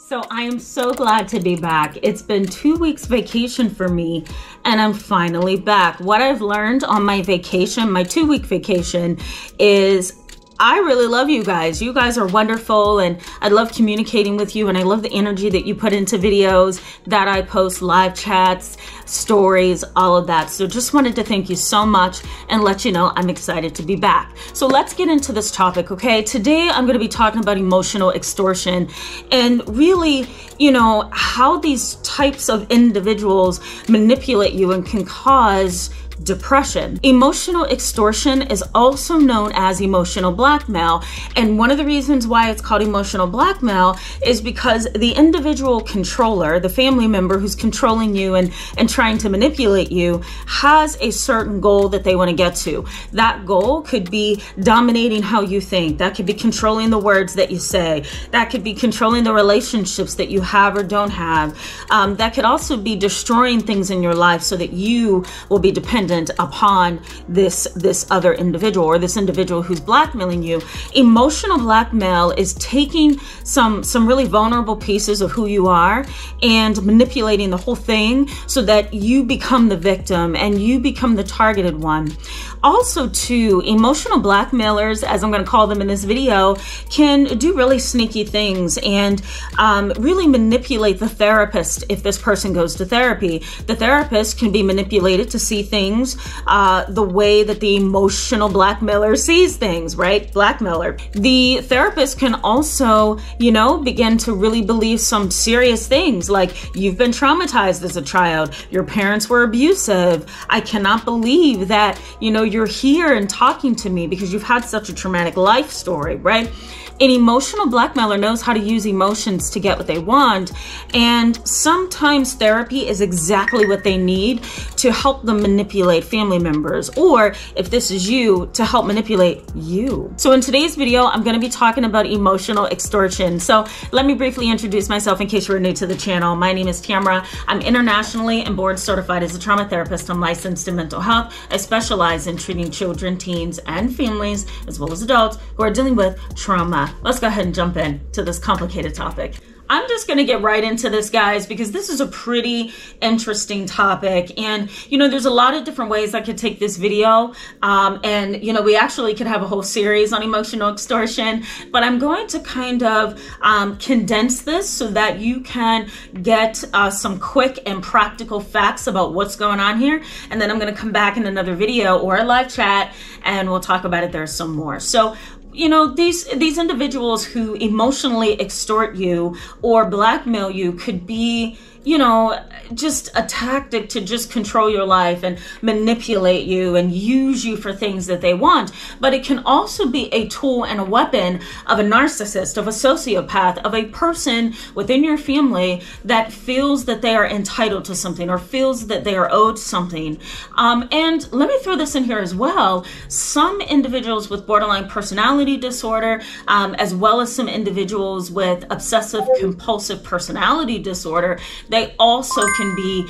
So I am so glad to be back. It's been 2 weeks vacation for me and I'm finally back. What I've learned on my vacation, my 2-week vacation, is I really love you guys. You guys are wonderful and I love communicating with you and I love the energy that you put into videos that I post, live chats, stories, all of that. So just wanted to thank you so much and let you know I'm excited to be back. So let's get into this topic, okay? Today I'm going to be talking about emotional extortion and really, you know, how these types of individuals manipulate you and can cause depression. Emotional extortion is also known as emotional blackmail. And one of the reasons why it's called emotional blackmail is because the individual controller, the family member who's controlling you and trying to manipulate you, has a certain goal that they want to get to. That goal could be dominating how you think. That could be controlling the words that you say. That could be controlling the relationships that you have or don't have. That could also be destroying things in your life so that you will be dependent upon this other individual or this individual who's blackmailing you. Emotional blackmail is taking some really vulnerable pieces of who you are and manipulating the whole thing so that you become the victim and you become the targeted one. Also, too, emotional blackmailers, as I'm going to call them in this video, can do really sneaky things and really manipulate the therapist. If this person goes to therapy, the therapist can be manipulated to see things the way that the emotional blackmailer sees things, right? Blackmailer. The therapist can also, you know, begin to really believe some serious things like you've been traumatized as a child, your parents were abusive, I cannot believe that, you know, you're here and talking to me because you've had such a traumatic life story, right? An emotional blackmailer knows how to use emotions to get what they want, and sometimes therapy is exactly what they need to help them manipulate family members, or if this is you, to help manipulate you. So in today's video, I'm going to be talking about emotional extortion. So let me briefly introduce myself in case you're new to the channel. My name is Tamara. I'm internationally and board certified as a trauma therapist. I'm licensed in mental health. I specialize in treating children, teens, and families, as well as adults who are dealing with trauma. Let's go ahead and jump in to this complicated topic. I'm just going to get right into this, guys, because this is a pretty interesting topic. And, you know, there's a lot of different ways I could take this video. And, you know, we actually could have a whole series on emotional extortion, but I'm going to kind of condense this so that you can get some quick and practical facts about what's going on here. And then I'm going to come back in another video or a live chat and we'll talk about it there some more. So, you know, these individuals who emotionally extort you or blackmail you could be, you know, just a tactic to just control your life and manipulate you and use you for things that they want. But it can also be a tool and a weapon of a narcissist, of a sociopath, of a person within your family that feels that they are entitled to something or feels that they are owed something. And let me throw this in here as well. Some individuals with borderline personality disorder, as well as some individuals with obsessive compulsive personality disorder, they also can be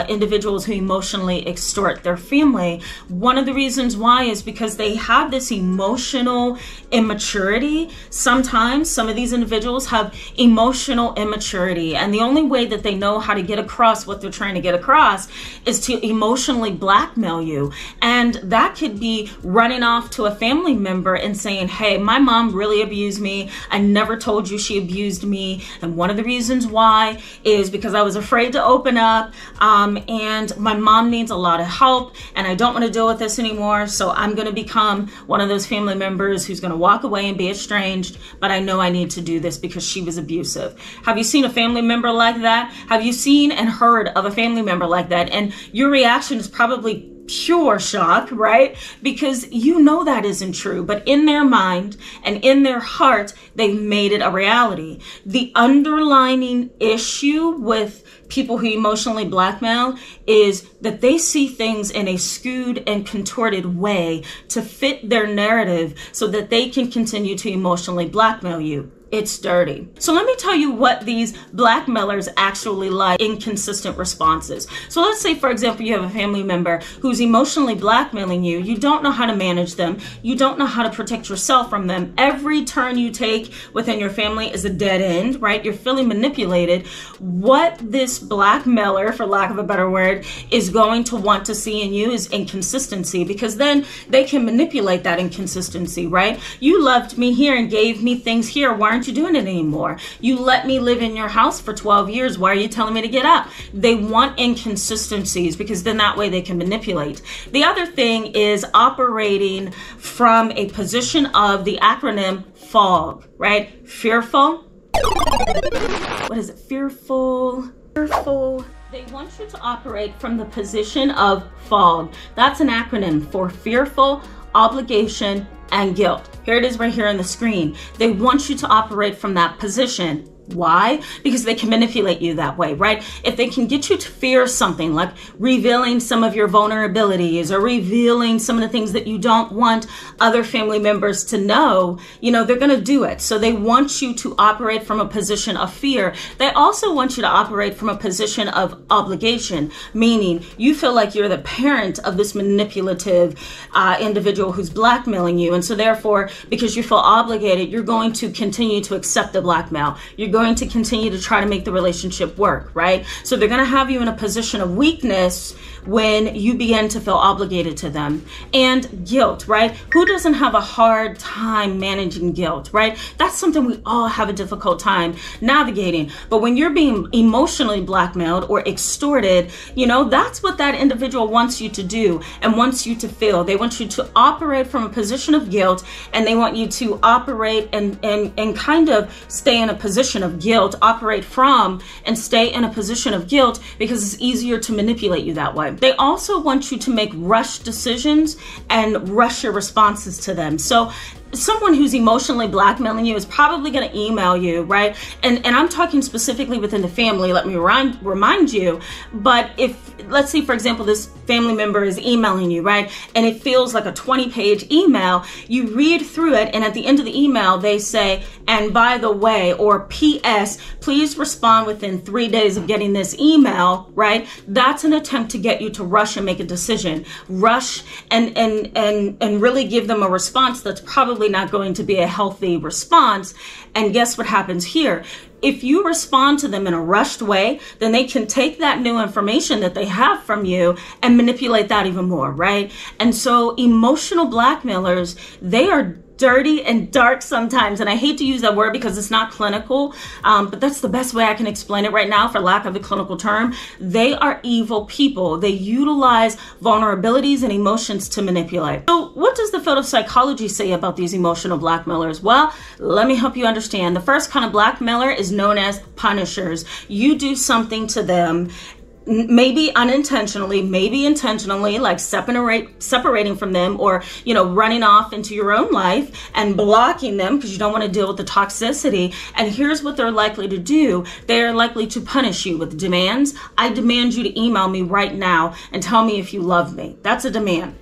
individuals who emotionally extort their family. One of the reasons why is because they have this emotional immaturity. Sometimes some of these individuals have emotional immaturity, and the only way that they know how to get across what they're trying to get across is to emotionally blackmail you. And that could be running off to a family member and saying, hey, my mom really abused me. I never told you she abused me. And one of the reasons why is because I was afraid to open up and my mom needs a lot of help and I don't want to deal with this anymore, so I'm going to become one of those family members who's going to walk away and be estranged, but I know I need to do this because she was abusive. Have you seen a family member like that? Have you seen and heard of a family member like that? And your reaction is probably pure shock, right? Because you know that isn't true, but in their mind and in their heart, they've made it a reality. The underlying issue with people who emotionally blackmail is that they see things in a skewed and contorted way to fit their narrative so that they can continue to emotionally blackmail you. It's dirty. So let me tell you what these blackmailers actually like: inconsistent responses. So let's say, for example, you have a family member who's emotionally blackmailing you. You don't know how to manage them. You don't know how to protect yourself from them. Every turn you take within your family is a dead end, right? You're feeling manipulated. What this blackmailer, for lack of a better word, is going to want to see in you is inconsistency, because then they can manipulate that inconsistency, right? You loved me here and gave me things here. Why aren't you doing it anymore? You let me live in your house for 12 years. Why are you telling me to get out? They want inconsistencies, because then that way they can manipulate. The other thing is operating from a position of the acronym FOG, right? Fearful. What is it? Fearful. They want you to operate from the position of FOG. That's an acronym for fearful, obligation, and guilt. Here it is right here on the screen. They want you to operate from that position. Why? Because they can manipulate you that way, right? If they can get you to fear something, like revealing some of your vulnerabilities or revealing some of the things that you don't want other family members to know, they're going to do it. So they want you to operate from a position of fear. They also want you to operate from a position of obligation, meaning you feel like you're the parent of this manipulative individual who's blackmailing you. And so therefore, because you feel obligated, you're going to continue to accept the blackmail. You're going to continue to try to make the relationship work, right? So they're going to have you in a position of weakness when you begin to feel obligated to them. And guilt, right? Who doesn't have a hard time managing guilt, right? That's something we all have a difficult time navigating. But when you're being emotionally blackmailed or extorted, that's what that individual wants you to do and wants you to feel. They want you to operate from a position of guilt, and they want you to operate and kind of stay in a position of guilt, operate from and stay in a position of guilt, because it's easier to manipulate you that way. They also want you to make rush decisions and rush your responses to them. So someone who's emotionally blackmailing you is probably going to email you, right? And I'm talking specifically within the family, let me remind you. But if, let's say, for example, this family member is emailing you, right? And it feels like a 20-page email. You read through it, and at the end of the email, they say, and by the way, or P.S., please respond within 3 days of getting this email, right? That's an attempt to get you to rush and make a decision. Rush and really give them a response that's probably not going to be a healthy response. And guess what happens here? If you respond to them in a rushed way, then they can take that new information that they have from you and manipulate that even more, right? And so emotional blackmailers, they are dirty and dark sometimes. And I hate to use that word because it's not clinical, but that's the best way I can explain it right now, for lack of a clinical term. They are evil people. They utilize vulnerabilities and emotions to manipulate. So what does the field of psychology say about these emotional blackmailers? Well, let me help you understand. The first kind of blackmailer is known as punishers. You do something to them, maybe unintentionally, maybe intentionally, like separating from them, or, running off into your own life and blocking them because you don't want to deal with the toxicity. And here's what they're likely to do. They're likely to punish you with demands. I demand you to email me right now and tell me if you love me. That's a demand.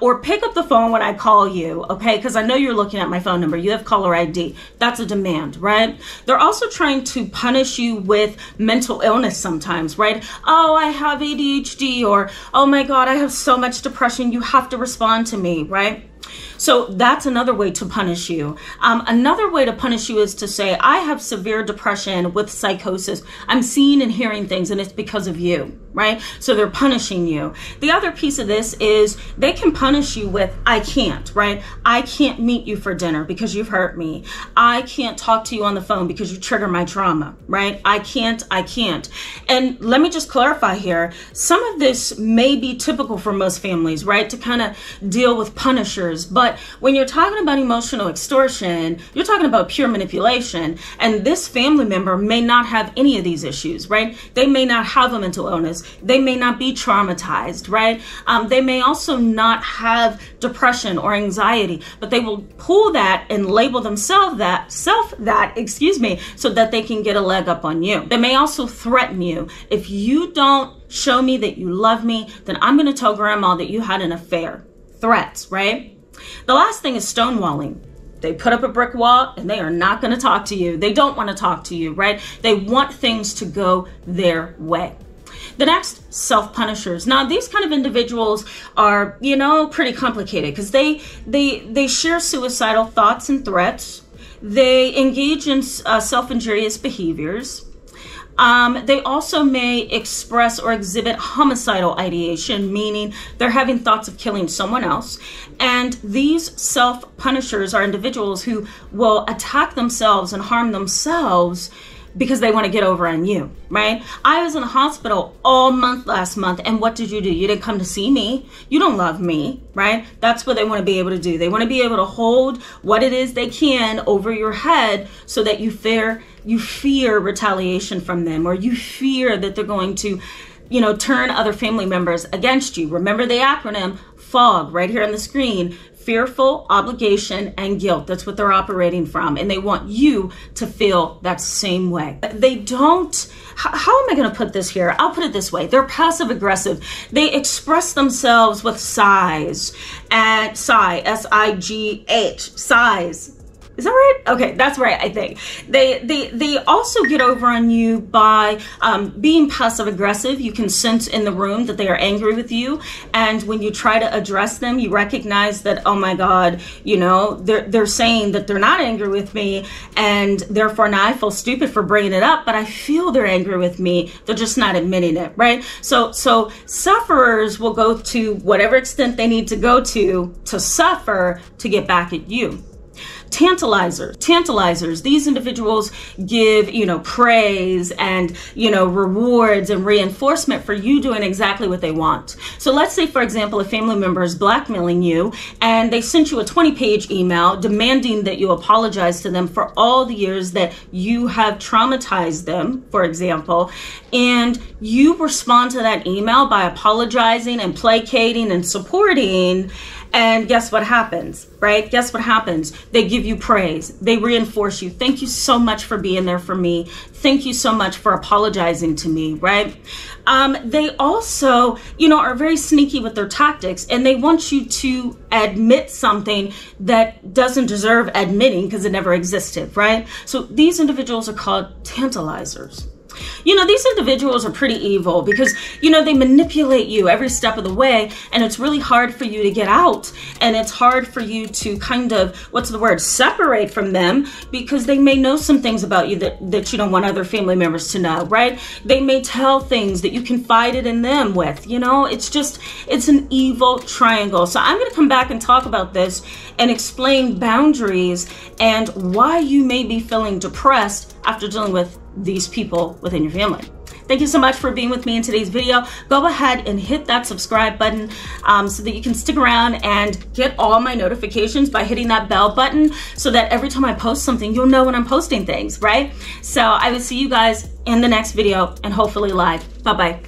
Or pick up the phone when I call you, okay? Because I know you're looking at my phone number. You have caller ID. That's a demand, right? They're also trying to punish you with mental illness sometimes, right? Oh, I have ADHD, or oh my God, I have so much depression. You have to respond to me, right? So that's another way to punish you. Another way to punish you is to say, I have severe depression with psychosis. I'm seeing and hearing things, and it's because of you, right? So they're punishing you. The other piece of this is they can punish you with, I can't, right? I can't meet you for dinner because you've hurt me. I can't talk to you on the phone because you trigger my trauma, right? I can't. And let me just clarify here. Some of this may be typical for most families, right? To kind of deal with punishers. But when you're talking about emotional extortion, you're talking about pure manipulation. And this family member may not have any of these issues, right? They may not have a mental illness. They may not be traumatized, right? They may also not have depression or anxiety, but they will pull that and label themselves that, so that they can get a leg up on you. They may also threaten you. If you don't show me that you love me, then I'm going to tell grandma that you had an affair. Threats, right? The last thing is stonewalling. They put up a brick wall and they are not going to talk to you. They don't want to talk to you, right? They want things to go their way. The next, self-punishers. Now, these kind of individuals are, you know, pretty complicated because they share suicidal thoughts and threats. They engage in self-injurious behaviors. They also may express or exhibit homicidal ideation, meaning they're having thoughts of killing someone else. And these self-punishers are individuals who will attack themselves and harm themselves because they want to get over on you, right? I was in the hospital all month last month, and what did you do? You didn't come to see me. You don't love me, right? That's what they want to be able to do. They want to be able to hold what it is they can over your head so that you fear retaliation from them, or you fear that they're going to, you know, turn other family members against you. Remember the acronym FOG right here on the screen. Fearful, obligation, and guilt. That's what they're operating from. And they want you to feel that same way. They don't, how am I going to put this here? I'll put it this way. They're passive aggressive. They express themselves with sighs and S-I-G-H, sighs. Is that right? Okay, that's right, I think. They also get over on you by being passive aggressive. You can sense in the room that they are angry with you. And when you try to address them, you recognize that, oh my God, you know, they're saying that they're not angry with me. And therefore now I feel stupid for bringing it up, but I feel they're angry with me. They're just not admitting it, right? So sufferers will go to whatever extent they need to go to suffer to get back at you. Tantalizers. These individuals give, you know, praise and, you know, rewards and reinforcement for you doing exactly what they want. So let's say, for example, a family member is blackmailing you and they sent you a 20-page email demanding that you apologize to them for all the years that you have traumatized them, for example, and you respond to that email by apologizing and placating and supporting. And guess what happens, right? Guess what happens? They give you praise. They reinforce you. Thank you so much for being there for me. Thank you so much for apologizing to me, right? They also, you know, are very sneaky with their tactics, and they want you to admit something that doesn't deserve admitting because it never existed, right? So these individuals are called tantalizers. You know, these individuals are pretty evil because, you know, they manipulate you every step of the way, and it's really hard for you to get out, and it's hard for you to kind of, separate from them because they may know some things about you that you don't want other family members to know, right? They may tell things that you confided in them with, you know, it's an evil triangle. So I'm going to come back and talk about this and explain boundaries and why you may be feeling depressed after dealing with these people within your family. Thank you so much for being with me in today's video. Go ahead and hit that subscribe button so that you can stick around and get all my notifications by hitting that bell button so that every time I post something, you'll know when I'm posting things, right? So I will see you guys in the next video and hopefully live. Bye-bye.